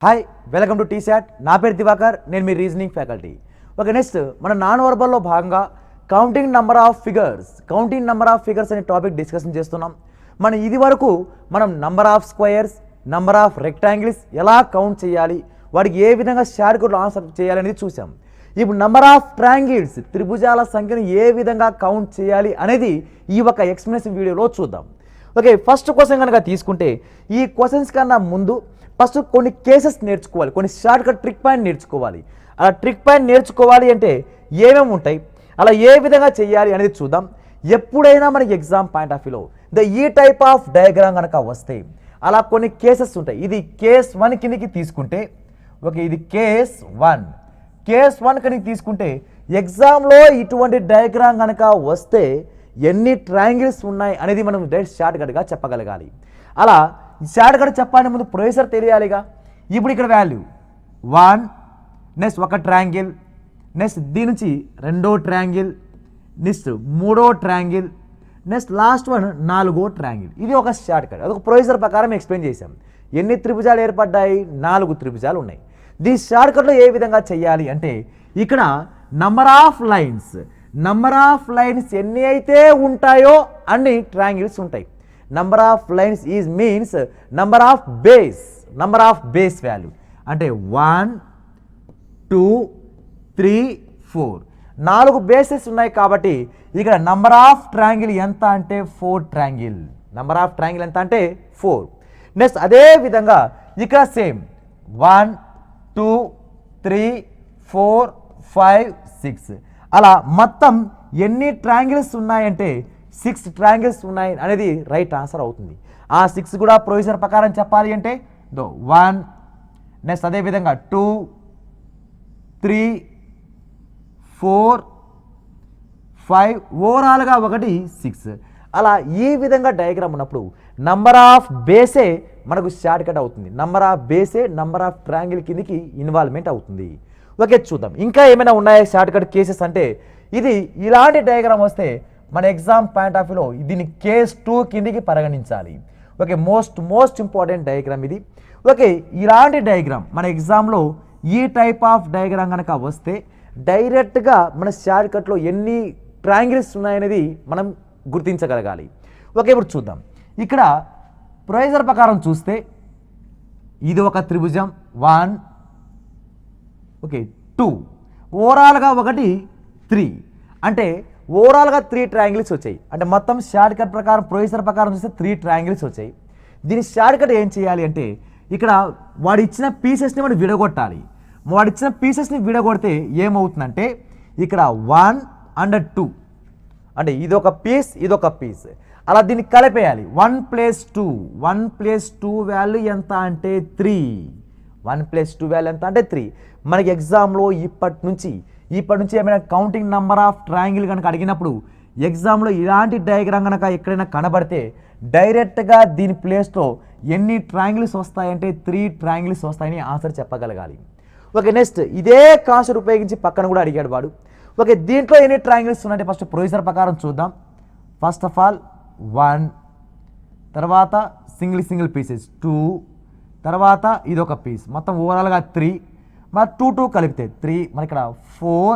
Hi welcome to T-SAT. నా పేరు దివాకర్, నేను మీ రీజనింగ్ ఫ్యాకల్టీ. ఓకే, నెక్స్ట్ మన నాన్ వర్బల్లో భాగంగా కౌంటింగ్ నెంబర్ ఆఫ్ ఫిగర్స్ అనే టాపిక్ డిస్కషన్ చేస్తున్నాం. ఇది వరకు మనం number of squares, number of rectangles ఎలా కౌంట్ చేయాలి, వాటికి ఏ విధంగా షార్ట్ కట్లో ఆన్సర్ చేయాలనేది చూసాం. ఇప్పుడు నంబర్ ఆఫ్ ట్రయాంగిల్స్, త్రిభుజాల సంఖ్యను ఏ విధంగా కౌంట్ చేయాలి అనేది ఈ ఒక ఎక్స్ప్లెనేషన్ వీడియోలో చూద్దాం. ఓకే, ఫస్ట్ క్వశ్చన్ కనుక తీసుకుంటే ఈ క్వశ్చన్స్ కన్నా ముందు ఫస్ట్ కొన్ని కేసెస్ నేర్చుకోవాలి, కొన్ని షార్ట్ కట్ ట్రిక్ పాయింట్ నేర్చుకోవాలి. అలా ట్రిక్ పాయింట్ నేర్చుకోవాలి అంటే ఏమేమి ఉంటాయి, అలా ఏ విధంగా చేయాలి అనేది చూద్దాం. ఎప్పుడైనా మనకి ఎగ్జామ్ పాయింట్ ఆఫ్ వ్యూలో ఈ టైప్ ఆఫ్ డయాగ్రామ్ కనుక వస్తే అలా కొన్ని కేసెస్ ఉంటాయి. ఇది కేస్ 1 కిందకి తీసుకుంటే, ఓకే ఇది కేస్ 1 కిందకి తీసుకుంటే ఎగ్జామ్లో ఇటువంటి డయాగ్రామ్ కనుక వస్తే ఎన్ని ట్రయాంగిల్స్ ఉన్నాయి అనేది మనం డైరెక్ట్ షార్ట్ కట్గా చెప్పగలగాలి. అలా షార్ట్ కట్ చెప్పాలని ముందు ప్రొసీజర్ తెలియాలిగా. ఇప్పుడు ఇక్కడ వాల్యూ 1, నెక్స్ట్ ఒక ట్రయాంగిల్, నెక్స్ట్ దీని నుంచి రెండో ట్రయాంగిల్, నెక్స్ట్ మూడో ట్రయాంగిల్, నెక్స్ట్ లాస్ట్ వన్ నాలుగో ట్రయాంగిల్. ఇది ఒక షార్ట్ కట్, అదొక ప్రొసీజర్ ప్రకారం ఎక్స్ప్లెయిన్ చేశాం. ఎన్ని త్రిభుజాలు ఏర్పడ్డాయి? 4 త్రిభుజాలు ఉన్నాయి. దీని షార్ట్ కట్లో ఏ విధంగా చేయాలి అంటే ఇక్కడ నంబర్ ఆఫ్ లైన్స్ ఎన్ని అయితే ఉంటాయో అన్ని ట్రయాంగిల్స్ ఉంటాయి. Number of lines is means number of base value అంటే 1, 2, 3, 4 4 బేసెస్ ఉన్నాయి. కాబట్టి ఇక్కడ నంబర్ ఆఫ్ ట్రయాంగిల్ ఎంత అంటే 4 ట్రయాంగిల్. నంబర్ ఆఫ్ ట్రయాంగిల్ ఎంత అంటే 4. నెక్స్ట్ అదే విధంగా ఇక్కడ సేమ్ 1, 2, 3, 4, 5, 6 అలా మొత్తం ఎన్ని ట్రయాంగిల్స్ ఉన్నాయంటే 6 ట్రయాంగిల్స్ ఉన్నాయి అనేది రైట్ ఆన్సర్ అవుతుంది. ఆ 6 కూడా ప్రొసీజర్ ప్రకారం చెప్పాలి అంటే 1, నెక్స్ట్ అదేవిధంగా 2, 3, 4, 5 ఓవరాల్గా ఒకటి 6 అలా ఈ విధంగా డయాగ్రామ్ ఉన్నప్పుడు నంబర్ ఆఫ్ బేసే మనకు షార్ట్ కట్ అవుతుంది. నంబర్ ఆఫ్ బేసే నంబర్ ఆఫ్ ట్రయాంగిల్ కిందికి ఇన్వాల్వ్మెంట్ అవుతుంది. ఓకే, చూద్దాం ఇంకా ఏమైనా ఉన్నాయా షార్ట్ కట్ కేసెస్ అంటే ఇది ఇలాంటి డయాగ్రామ్ వస్తే మన ఎగ్జామ్ పాయింట్ ఆఫ్ వ్యూలో దీన్ని కేస్ 2 కిందికి పరిగణించాలి. ఓకే, మోస్ట్ ఇంపార్టెంట్ డయాగ్రామ్ ఇది. ఓకే, ఇలాంటి డయాగ్రామ్ మన ఎగ్జామ్లో ఈ టైప్ ఆఫ్ డయాగ్రామ్ కనుక వస్తే డైరెక్ట్గా మన షార్ట్ కట్లో ఎన్ని ట్రయాంగిల్స్ ఉన్నాయనేది మనం గుర్తించగలగాలి. ఓకే, ఇప్పుడు చూద్దాం. ఇక్కడ ప్రొసీజర్ ప్రకారం చూస్తే ఇది ఒక త్రిభుజం 1, ఓకే 2 ఓవరాల్గా ఒకటి 3 అంటే ఓవరాల్గా 3 ట్రయాంగిల్స్ వచ్చాయి. అంటే మొత్తం షార్ట్ కట్ ప్రకారం ప్రొసీజర్ ప్రకారం చూస్తే 3 ట్రయాంగిల్స్ వచ్చాయి. దీని షార్ట్ కట్ ఏం చేయాలి అంటే ఇక్కడ వాడు ఇచ్చిన పీసెస్ని మనం విడగొట్టాలి. వాడు ఇచ్చిన పీసెస్ని విడగొడితే ఏమవుతుందంటే ఇక్కడ 1 and 2 అంటే ఇదొక పీస్ అలా దీన్ని కలిపేయాలి. 1 + 2 వాల్యూ ఎంత అంటే 3. 1 + 2 వాల్యూ ఎంత అంటే 3. మనకి ఎగ్జామ్లో ఇప్పటి నుంచి ఏమైనా కౌంటింగ్ నెంబర్ ఆఫ్ ట్రయాంగిల్ కనుక అడిగినప్పుడు ఎగ్జామ్లో ఇలాంటి డయాగ్రామ్ కనుక ఎక్కడైనా కనబడితే డైరెక్ట్గా దీని ప్లేస్లో ఎన్ని ట్రయాంగిల్స్ వస్తాయంటే 3 ట్రయాంగిల్స్ వస్తాయని ఆన్సర్ చెప్పగలగాలి. ఓకే, నెక్స్ట్ ఇదే కాన్సెప్ట్ ఉపయోగించి పక్కన కూడా అడిగాడు వాడు. ఓకే, దీంట్లో ఎన్ని ట్రయాంగిల్స్ ఉన్నాయంటే ఫస్ట్ ప్రొసీజర్ ప్రకారం చూద్దాం. ఫస్ట్ ఆఫ్ ఆల్ 1, తర్వాత సింగిల్ పీసెస్ 2, తర్వాత ఇదొక పీస్ మొత్తం ఓవరాల్గా 3, మన 2 కలిపితే 3, మన ఇక్కడ 4,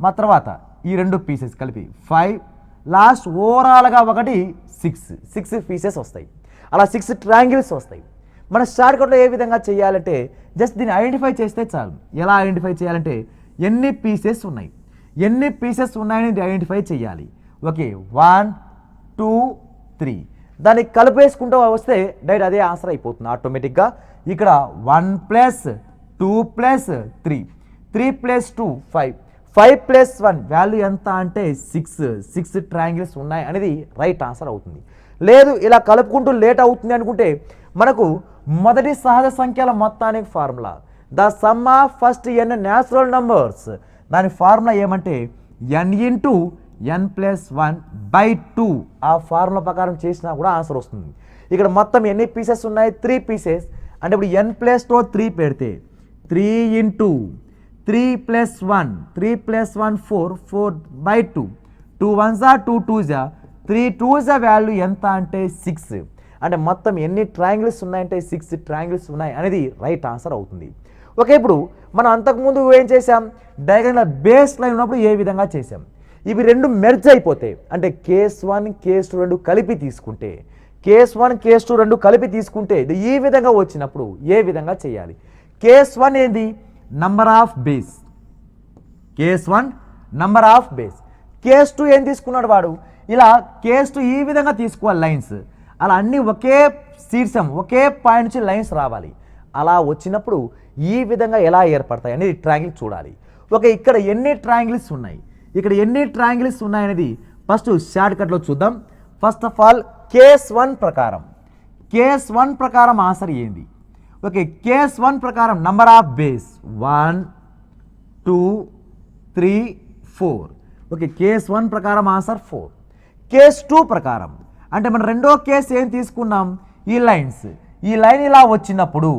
మా తర్వాత ఈ 2 పీసెస్ కలిపి 5, లాస్ట్ ఓవరాల్గా ఒకటి 6 పీసెస్ వస్తాయి. అలా 6 ట్రయాంగిల్స్ వస్తాయి. మన షార్ట్ కట్లో ఏ విధంగా చేయాలంటే జస్ట్ దీన్ని ఐడెంటిఫై చేస్తే చాలు. ఎలా ఐడెంటిఫై చేయాలంటే ఎన్ని పీసెస్ ఉన్నాయని ఐడెంటిఫై చేయాలి. ఓకే 1, 2, 3 దాన్ని కలిపేసుకుంటూ వస్తే డైరెక్ట్ అదే ఆన్సర్ అయిపోతుంది ఆటోమేటిక్గా. ఇక్కడ 1 + 2 + 3, 3 + 2 5, 5 + 1 వాల్యూ ఎంత అంటే 6 ట్రయాంగిల్స్ ఉన్నాయి అనేది రైట్ ఆన్సర్ అవుతుంది. లేదు ఇలా కలుపుకుంటూ లేట్ అవుతుంది అనుకుంటే మనకు మొదటి సహజ సంఖ్యల మొత్తానికి formula the sum of first n natural numbers, దాని ఫార్ములా ఏమంటే n × n + 1/2. ఆ ఫార్ములా ప్రకారం చేసినా కూడా ఆన్సర్ వస్తుంది. ఇక్కడ మొత్తం ఎన్ని పీసెస్ ఉన్నాయి? 3 పీసెస్. అంటే ఇప్పుడు n ప్లేస్లో 3 పెడితే 3 × 3 + 1 3 + 1 4 4/2 2 1s 2 2s 3 2s వాల్యూ ఎంత అంటే 6. అంటే మొత్తం ఎన్ని ట్రయాంగిల్స్ ఉన్నాయంటే 6 ట్రయాంగిల్స్ ఉన్నాయి అనేది రైట్ ఆన్సర్ అవుతుంది. ఓకే, ఇప్పుడు మనం అంతకుముందు ఏం చేసాం, డయాగ్రామ్లో బేస్ లైన్ ఉన్నప్పుడు ఏ విధంగా చేసాం, ఇవి రెండు మెర్జ్ అయిపోతాయి. అంటే కేస్ 1 కేస్ 2 రెండు కలిపి తీసుకుంటే, కేస్ 1 కేస్ 2 రెండు కలిపి తీసుకుంటే ఇది ఈ విధంగా వచ్చినప్పుడు ఏ విధంగా చేయాలి. కేస్ 1 ఏంది, number of base. Case 1 number of base. Case 2 ఏం తీసుకున్నాడు వాడు, ఇలా కేస్ 2 ఈ విధంగా తీసుకోవాలి లైన్స్. అలా అన్నీ ఒకే శీర్షం ఒకే పాయింట్ నుంచి లైన్స్ రావాలి. అలా వచ్చినప్పుడు ఈ విధంగా ఎలా ఏర్పడతాయి అనేది ట్రయాంగిల్ చూడాలి. ఓకే, ఇక్కడ ఎన్ని ట్రయాంగిల్స్ ఉన్నాయి, ఇక్కడ ఎన్ని ట్రయాంగిల్స్ ఉన్నాయనేది ఫస్ట్ షార్ట్ కట్లో చూద్దాం. ఫస్ట్ ఆఫ్ ఆల్ కేస్ 1 ప్రకారం, కేస్ 1 ప్రకారం ఆన్సర్ ఏంది. ఓకే, కేస్ 1 ప్రకారం number of base 1 2 3 4. Okay, case 1 ప్రకారం ఆన్సర్ 4. కేస్ 2 ప్రకారం అంటే మనం రెండో కేసు ఏం తీసుకున్నాం, ఈ లైన్స్, ఈ లైన్ ఇలా వచ్చినప్పుడు,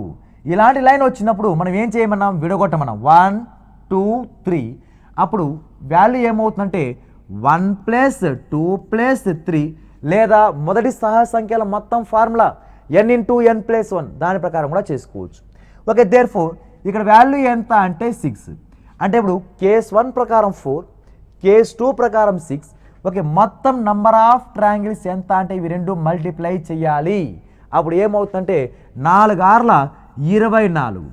ఇలాంటి లైన్ వచ్చినప్పుడు మనం ఏం చేయమన్నాం, విడగొట్టమన్నాం 1 2 3. అప్పుడు వాల్యూ ఏమవుతుందంటే 1 + 2 + 3 లేదా మొదటి సహా సంఖ్యల మొత్తం ఫార్ములా n × n + 1 దాని ప్రకారం కూడా చేసుకోవచ్చు. ఓకే, దేర్ఫోర్ ఇక్కడ వాల్యూ ఎంత అంటే 6. అంటే ఇప్పుడు కేస్ 1 ప్రకారం 4, కేస్ 2 ప్రకారం 6. ఓకే, మొత్తం నంబర్ ఆఫ్ ట్రయాంగిల్స్ ఎంత అంటే ఇవి రెండు మల్టిప్లై చేయాలి. అప్పుడు ఏమవుతుందంటే 4 ఆర్ల 24.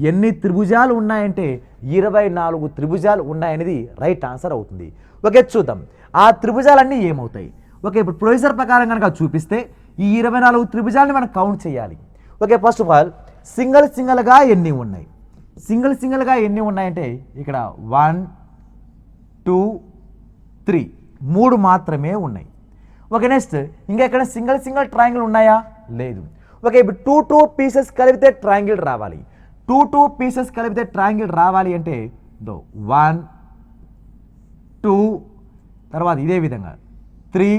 ఎన్ని త్రిభుజాలు ఉన్నాయంటే 24 త్రిభుజాలు ఉన్నాయనేది రైట్ ఆన్సర్ అవుతుంది. ఓకే, చూద్దాం ఆ త్రిభుజాలన్నీ ఏమవుతాయి. ఓకే, ఇప్పుడు ప్రొసీజర్ ప్రకారం కనుక చూపిస్తే ఈ 24 త్రిభుజాలని మనం కౌంట్ చేయాలి. ఓకే, ఫస్ట్ ఆఫ్ ఆల్ సింగిల్గా ఎన్ని ఉన్నాయి, సింగిల్గా ఎన్ని ఉన్నాయంటే ఇక్కడ 1 2 3 3 మాత్రమే ఉన్నాయి. ఓకే, నెక్స్ట్ ఇంకా ఎక్కడ సింగిల్ ట్రయాంగిల్ ఉన్నాయా, లేదు. ఓకే, ఇప్పుడు 2 పీసెస్ కలిపితే ట్రయాంగిల్ రావాలి. 2 పీసెస్ కలిపితే ట్రయాంగిల్ రావాలి అంటే 1 2 తర్వాత ఇదే విధంగా 3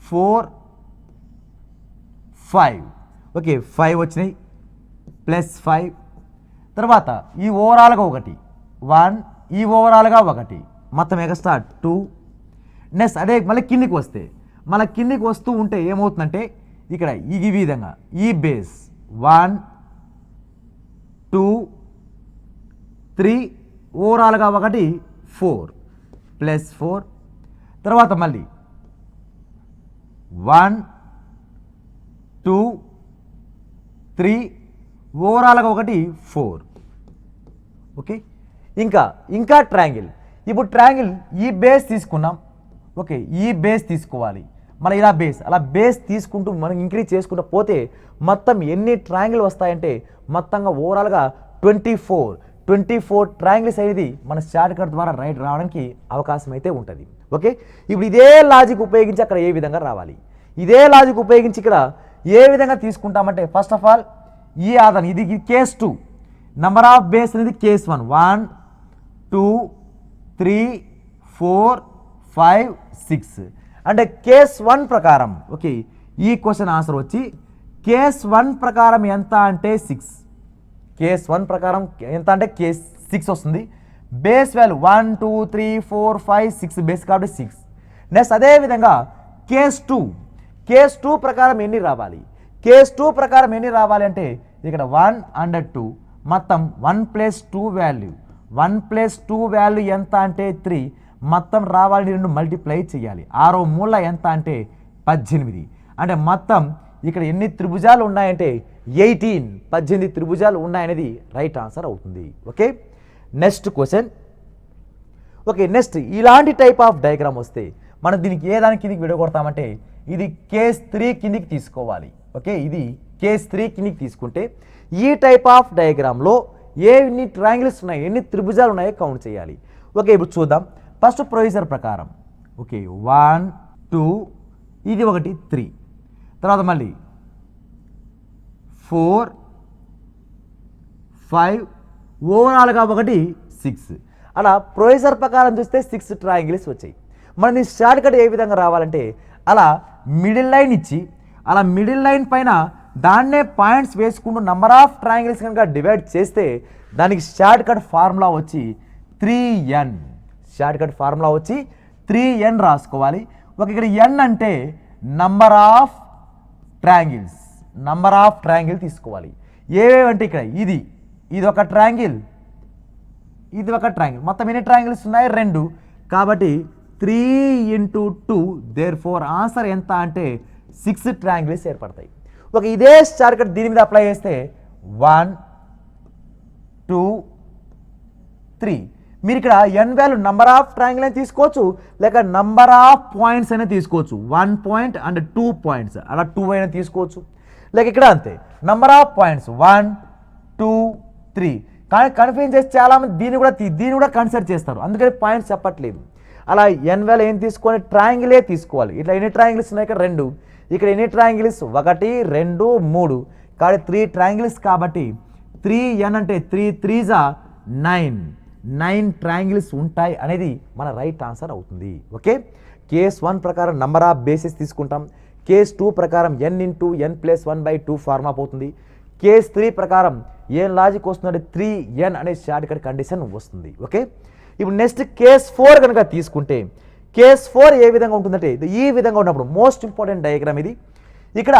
4 5. ఓకే, 5 వచ్చినాయి +5 తర్వాత ఈ ఓవరాల్గా 1 1 ఈ ఓవరాల్గా 1 మొత్తం ఎక్స్ట్రా 2. నెక్స్ట్ అదే మళ్ళీ కిందికి వస్తే మళ్ళీ కిందికి వస్తూ ఉంటే ఏమవుతుందంటే ఇక్కడ ఈ విధంగా ఈ బేస్ 1 2 3 ఓవరాల్గా 1 4 +4 తర్వాత మళ్ళీ 1 2 3 ఓవరాల్గా 1 4. ఓకే, ఇంకా ట్రయాంగిల్. ఇప్పుడు ట్రయాంగిల్ ఈ బేస్ తీసుకున్నాం. ఓకే, ఈ బేస్ తీసుకోవాలి, మన ఇలా బేస్ అలా బేస్ తీసుకుంటూ మనం ఇంక్రీజ్ చేసుకుంటూ పోతే మొత్తం ఎన్ని ట్రయాంగిల్ వస్తాయంటే మొత్తంగా ఓవరాల్గా 24 ట్రయాంగిల్స్ అనేది మన షార్ట్ కట్ ద్వారా రైట్ రావడానికి అవకాశం అయితే ఉంటుంది. ఓకే, ఇప్పుడు ఇదే లాజిక్ ఉపయోగించి అక్కడ ఏ విధంగా రావాలి, ఇదే లాజిక్ ఉపయోగించి ఇక్కడ ఏ విధంగా తీసుకుంటామంటే ఫస్ట్ ఆఫ్ ఆల్ ఈ ఆధారం ఇది కేస్ 2 నంబర్ ఆఫ్ బేస్ అనేది కేస్ 1 1 2 3 4 5 6. అంటే కేస్ 1 ప్రకారం ఓకే ఈ క్వశ్చన్ ఆన్సర్ వచ్చి కేస్ 1 ప్రకారం ఎంత అంటే 6. కేస్ 1 ప్రకారం ఎంత అంటే కేస్ 6 వస్తుంది. బేస్ వాల్యూ 1 2 3 4 5 6 బేస్ కాబట్టి 6. నెక్స్ట్ అదేవిధంగా కేస్ 2 ప్రకారం ఎన్ని రావాలి, కేస్ 2 ప్రకారం ఎన్ని రావాలి అంటే ఇక్కడ 1 అండ్ 2 మొత్తం 1 + 2 వాల్యూ 1 + 2 వాల్యూ ఎంత అంటే 3 మొత్తం రావాలని రెండు మల్టిప్లై చేయాలి. 6వ మూల ఎంత అంటే 18. అంటే మొత్తం ఇక్కడ ఎన్ని త్రిభుజాలు ఉన్నాయంటే 18 త్రిభుజాలు ఉన్నాయనేది రైట్ ఆన్సర్ అవుతుంది. Okay, next question. Okay, next ఇలాంటి టైప్ ఆఫ్ డయాగ్రామ్ వస్తే మనం దీనికి ఏ దాని కిందికి విడగొడతామంటే ఇది కేస్ 3 కిందికి తీసుకోవాలి. ఓకే, ఇది కేస్ 3 కిందికి తీసుకుంటే ఈ టైప్ ఆఫ్ డయాగ్రామ్లో ఎన్ని ట్రయాంగిల్స్ ఉన్నాయి, ఎన్ని త్రిభుజాలు ఉన్నాయో కౌంట్ చేయాలి. ఓకే, ఇప్పుడు చూద్దాం. ఫస్ట్ ప్రొసీజర్ ప్రకారం ఓకే 1 2 ఇది ఒకటి 3 తర్వాత మళ్ళీ 4 5 ఓవరాల్గా 1 6. అలా ప్రొసీజర్ ప్రకారం చూస్తే 6 ట్రయాంగిల్స్ వచ్చాయి. మనం ఈ షార్ట్ కట్ ఏ విధంగా రావాలంటే అలా మిడిల్ లైన్ ఇచ్చి అలా మిడిల్ లైన్ పైన దాన్నే పాయింట్స్ వేసుకుంటూ నంబర్ ఆఫ్ ట్రయాంగిల్స్ కనుక డివైడ్ చేస్తే దానికి షార్ట్ కట్ ఫార్ములా వచ్చి 3n. షార్ట్ కట్ ఫార్ములా వచ్చి 3n రాసుకోవాలి. ఒక ఇక్కడ n అంటే number of triangles, number of triangle తీసుకోవాలి. ఏవేవంటే ఇక్కడ ఇది ఒక ట్రయాంగిల్, ఇది ఒక ట్రయాంగిల్. మొత్తం ఎన్ని ట్రయాంగిల్స్ ఉన్నాయి? 2. కాబట్టి 3 × 2, దేర్ఫోర్ ఆన్సర్ ఎంత అంటే 6 ట్రయాంగిల్స్ ఏర్పడతాయి. ఒక ఇదే షార్ట్ కట్ దీని మీద అప్లై చేస్తే 1 2 3. మీరు ఇక్కడ n value number of triangle అని తీసుకోవచ్చు, లేక నంబర్ ఆఫ్ పాయింట్స్ అయినా తీసుకోవచ్చు. 1 పాయింట్ అండ్ 2 పాయింట్స్, అలా 2 అయినా తీసుకోవచ్చు. లేక ఇక్కడ అంతే నంబర్ ఆఫ్ పాయింట్స్ 1 2 3. కానీ కన్ఫ్యూజన్ చేసి చాలామంది దీన్ని కూడా కన్సిడర్ చేస్తారు, అందుకని పాయింట్స్ చెప్పట్లేదు. అలా n వాల్యూ ఏం తీసుకోవాలి? ట్రయాంగిలే తీసుకోవాలి. ఇట్లా ఎన్ని ట్రయాంగిల్స్ ఉన్నాయి? ఇక్కడ 2. ఇక్కడ ఎన్ని ట్రయాంగిల్స్? 1 2 3. కాబట్టి 3 ట్రయాంగిల్స్, కాబట్టి 3n అంటే 3 3s 9 ట్రయాంగిల్స్ ఉంటాయి అనేది మన రైట్ ఆన్సర్ అవుతుంది. ఓకే, కేస్ 1 ప్రకారం నంబర్ ఆఫ్ బేసెస్ తీసుకుంటాం. కేస్ 2 ప్రకారం n × n+1/2 ఫార్మ్ అప్ అవుతుంది. కేస్ 3 ప్రకారం ఏం లాజిక్ వస్తుందంటే 3n అనే షార్ట్ కట్ కండిషన్ వస్తుంది. ఓకే, ఇప్పుడు నెక్స్ట్ కేస్ 4 కనుక తీసుకుంటే కేస్ 4 ఏ విధంగా ఉంటుందంటే ఈ విధంగా ఉన్నప్పుడు మోస్ట్ ఇంపార్టెంట్ డయాగ్రామ్ ఇది. ఇక్కడ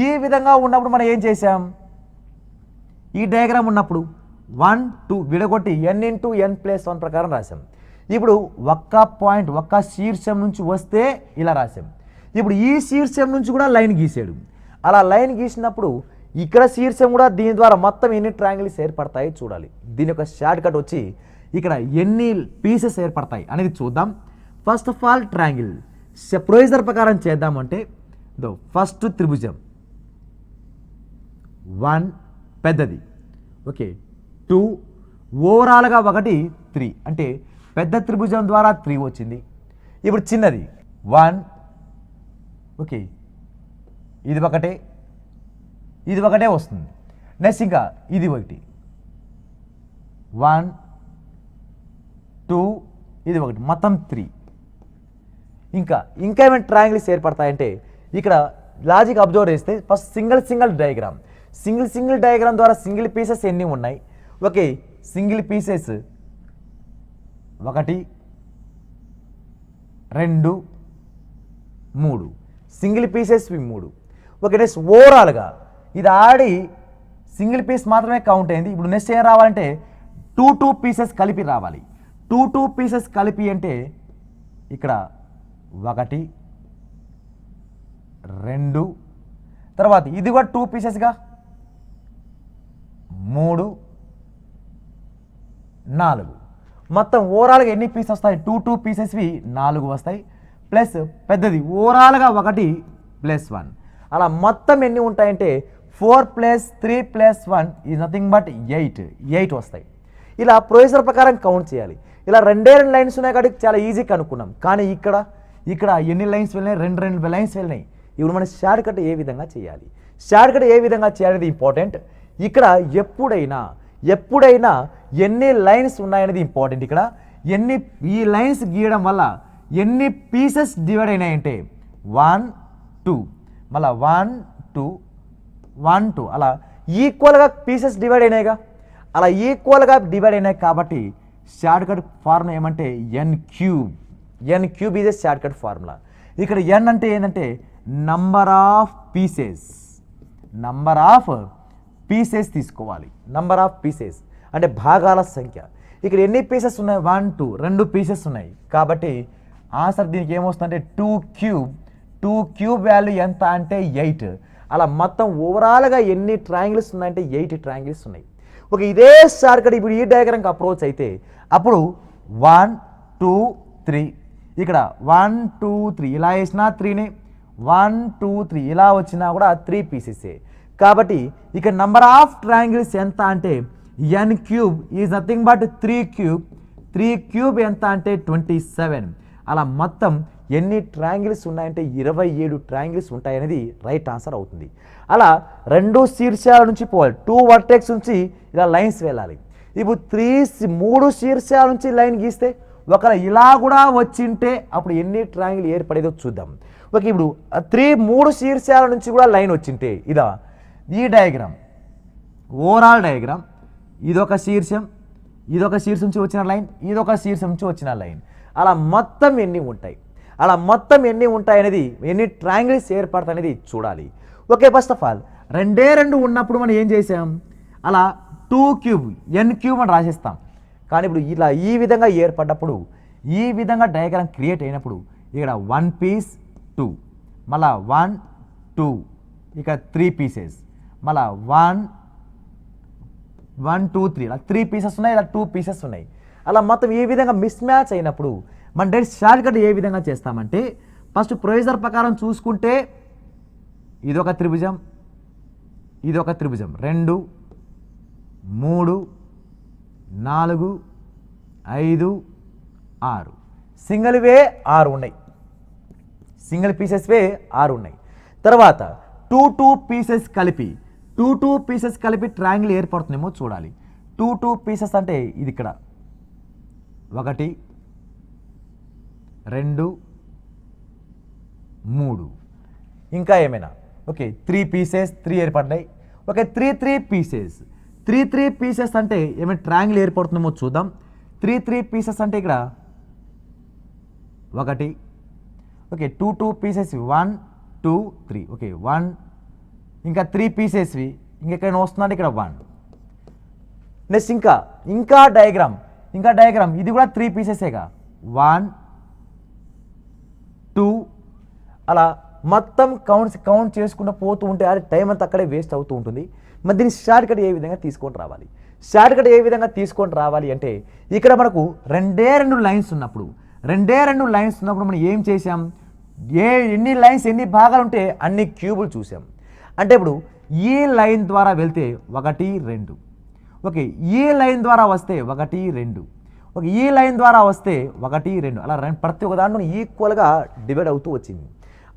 ఈ విధంగా ఉన్నప్పుడు మనం ఏం చేసాం? ఈ డయాగ్రామ్ ఉన్నప్పుడు 1 2 విడగొట్టి n × n+1 ప్రకారం రాసాం. ఇప్పుడు ఒక్క పాయింట్ ఒక్క శీర్షం నుంచి వస్తే ఇలా రాసాం. ఇప్పుడు ఈ శీర్షం నుంచి కూడా లైన్ గీసాడు. అలా లైన్ గీసినప్పుడు ఇక్కడ శీర్షం కూడా దీని ద్వారా మొత్తం ఎన్ని ట్రయాంగిల్స్ ఏర్పడతాయి చూడాలి. దీని యొక్క షార్ట్ కట్ వచ్చి ఇక్కడ ఎన్ని పీసెస్ ఏర్పడతాయి అనేది చూద్దాం. First of all triangle procedure ప్రకారం చేద్దామంటే ఫస్ట్ త్రిభుజం 1 పెద్దది, ఓకే 2 ఓవరాల్గా 1 3 అంటే పెద్ద త్రిభుజం ద్వారా 3 వచ్చింది. ఇప్పుడు చిన్నది 1, ఓకే ఇది ఒకటే వస్తుంది. నెక్స్ట్ ఇంకా ఇది 1 1 2 ఇది 1 మొత్తం 3. ఇంకా ఏమైనా ట్రయాంగిల్స్ ఏర్పడతాయంటే ఇక్కడ లాజిక్ అబ్జర్వ్ చేస్తే ఫస్ట్ సింగిల్ డయాగ్రామ్ ద్వారా సింగిల్ పీసెస్ ఎన్ని ఉన్నాయి? Okay, single pieces 1 2 3 single pieces 3. Okay, next ఓవరాల్గా ఇది ఆడి సింగిల్ పీస్ మాత్రమే కౌంట్ అయింది. ఇప్పుడు నెక్స్ట్ ఏం రావాలంటే 2 పీసెస్ కలిపి రావాలి. 2 పీసెస్ కలిపి అంటే ఇక్కడ 1 2 తర్వాత ఇది కూడా 2 పీసెస్గా 3 4 మొత్తం ఓవరాల్గా ఎన్ని పీసెస్ వస్తాయి? 2 పీసెస్వి 4 వస్తాయి. ప్లస్ పెద్దది ఓవరాల్గా 1 + 1 అలా మొత్తం ఎన్ని ఉంటాయంటే 4 + 3 + 1 ఈజ్ నథింగ్ బట్ 8 వస్తాయి. ఇలా ప్రొసీజర్ ప్రకారం కౌంట్ చేయాలి. ఇలా 2 లైన్స్ ఉన్నాయి కాబట్టి చాలా ఈజీ కనుక్కున్నాం. కానీ ఇక్కడ ఎన్ని లైన్స్ వెళ్ళినాయి? 2 లైన్స్ వెళ్ళినాయి. ఇప్పుడు మనం షార్ట్ కట్ ఏ విధంగా చేయాలి? షార్ట్ కట్ ఏ విధంగా చేయాలనేది ఇంపార్టెంట్. ఇక్కడ ఎప్పుడైనా ఎన్ని లైన్స్ ఉన్నాయనేది ఇంపార్టెంట్. ఇక్కడ ఈ లైన్స్ గీయడం వల్ల ఎన్ని పీసెస్ డివైడ్ అయినాయంటే 1 2 మళ్ళీ 1 2 1 2 అలా ఈక్వల్గా పీసెస్ డివైడ్ అయినాయిగా. అలా ఈక్వల్గా డివైడ్ అయినాయి కాబట్టి షార్ట్ కట్ ఫార్ములా ఏమంటే n cube is a short cut formula. ఇక్కడ n అంటే ఏంటంటే నంబర్ ఆఫ్ పీసెస్ తీసుకోవాలి. నంబర్ ఆఫ్ పీసెస్ అంటే భాగాల సంఖ్య. ఇక్కడ ఎన్ని పీసెస్ ఉన్నాయి? 1 2 పీసెస్ ఉన్నాయి. కాబట్టి ఆన్సర్ దీనికి ఏమొస్తుందంటే 2 క్యూబ్ వాల్యూ ఎంత అంటే 8. అలా మొత్తం ఓవరాల్గా ఎన్ని ట్రయాంగిల్స్ ఉన్నాయంటే 8 ట్రయాంగిల్స్ ఉన్నాయి. ఓకే, ఇదే షార్ట్ కట్ ఇప్పుడు ఈ డయాగ్రామ్కి అప్రోచ్ అయితే అప్పుడు 1 2 3 ఇక్కడ 1 2 3 ఇలా వేసినా 3నే, 1 2 3 ఇలా వచ్చినా కూడా 3 పీసెసే. కాబట్టి ఇక నంబర్ ఆఫ్ ట్రయాంగిల్స్ ఎంత అంటే n cube is nothing but 3 cube ఎంత అంటే 27. అలా మొత్తం ఎన్ని ట్రయాంగిల్స్ ఉన్నాయంటే 27 ట్రయాంగిల్స్ ఉంటాయనేది రైట్ ఆన్సర్ అవుతుంది. అలా 2 శీర్షాల నుంచి పోవాలి, 2 వర్టెక్స్ నుంచి ఇలా లైన్స్ వెళ్ళాలి. ఇప్పుడు 3 శీర్షాల నుంచి లైన్ గీస్తే ఒకవేళ ఇలా కూడా వచ్చింటే అప్పుడు ఎన్ని ట్రయాంగిల్ ఏర్పడేదో చూద్దాం. ఓకే, ఇప్పుడు 3 శీర్షాల నుంచి కూడా లైన్ వచ్చింటే ఈ డయాగ్రామ్ ఓవరాల్ డయాగ్రామ్ ఇదొక శీర్షం నుంచి వచ్చిన లైన్, ఇదొక శీర్షం నుంచి వచ్చిన లైన్. అలా మొత్తం ఎన్ని ఉంటాయి అనేది ఎన్ని ట్రయాంగిల్స్ ఏర్పడతాయి అనేది చూడాలి. ఓకే, ఫస్ట్ ఆఫ్ ఆల్ రెండే రెండు ఉన్నప్పుడు మనం ఏం చేసాం, అలా 2 క్యూబ్ n క్యూబ్ అని రాసేస్తాం. కానీ ఇప్పుడు ఇలా ఈ విధంగా ఏర్పడ్డప్పుడు, ఈ విధంగా డయాగ్రామ్ క్రియేట్ అయినప్పుడు ఇక్కడ 1 పీస్ 2, మళ్ళా 1 2, ఇక్కడ 3 పీసెస్, మళ్ళా 1 1 2 3, ఇలా 3 పీసెస్ ఉన్నాయి, ఇలా 2 పీసెస్ ఉన్నాయి. అలా మొత్తం ఈ విధంగా మిస్ మ్యాచ్ అయినప్పుడు మన డైరెక్ట్ షార్ట్ కట్ ఏ విధంగా చేస్తామంటే, ఫస్ట్ ప్రొసీజర్ ప్రకారం చూసుకుంటే ఇదొక త్రిభుజం, ఇదొక త్రిభుజం, 2 3 4 5 6, సింగిల్ వే 6 ఉన్నాయి, సింగిల్ పీసెస్ వే 6 ఉన్నాయి. తర్వాత 2 పీసెస్ కలిపి 2 పీసెస్ కలిపి ట్రయాంగిల్ ఏర్పడుతుందేమో చూడాలి. 2 పీసెస్ అంటే ఇది ఇక్కడ 1 2 3, ఇంకా ఏమైనా ఓకే 3 పీసెస్ 3 ఏర్పడ్డాయి. ఓకే 3 పీసెస్ 3 పీసెస్ అంటే ఏమైనా ట్రయాంగిల్ ఏర్పడుతుందేమో చూద్దాం. 3 పీసెస్ అంటే ఇక్కడ 1, ఓకే 2 పీసెస్ 1 2 3, ఓకే 1, ఇంకా 3 పీసెస్వి ఇంకెక్కడ వస్తుందంటే ఇక్కడ 1. నెక్స్ట్ ఇంకా డయాగ్రామ్ ఇది కూడా 3 పీసెసేగా, 1 2 అలా మొత్తం కౌంట్ చేసుకుంటూ పోతూ ఉంటే అది టైం అంతా అక్కడే వేస్ట్ అవుతూ ఉంటుంది. మరి దీన్ని షార్ట్ కట్ ఏ విధంగా తీసుకొని రావాలి, షార్ట్ కట్ ఏ విధంగా తీసుకొని రావాలి అంటే, ఇక్కడ మనకు రెండే రెండు లైన్స్ ఉన్నప్పుడు మనం ఏం చేసాం, ఎన్ని లైన్స్ ఎన్ని భాగాలు ఉంటే అన్ని క్యూబులు చూసాం. అంటే ఇప్పుడు ఈ లైన్ ద్వారా వెళ్తే 1 2, ఓకే ఈ లైన్ ద్వారా వస్తే 1 2, ఓకే ఈ లైన్ ద్వారా వస్తే 1 2, అలా ప్రతి ఒక్క దాంట్లో ఈక్వల్గా డివైడ్ అవుతూ వచ్చింది.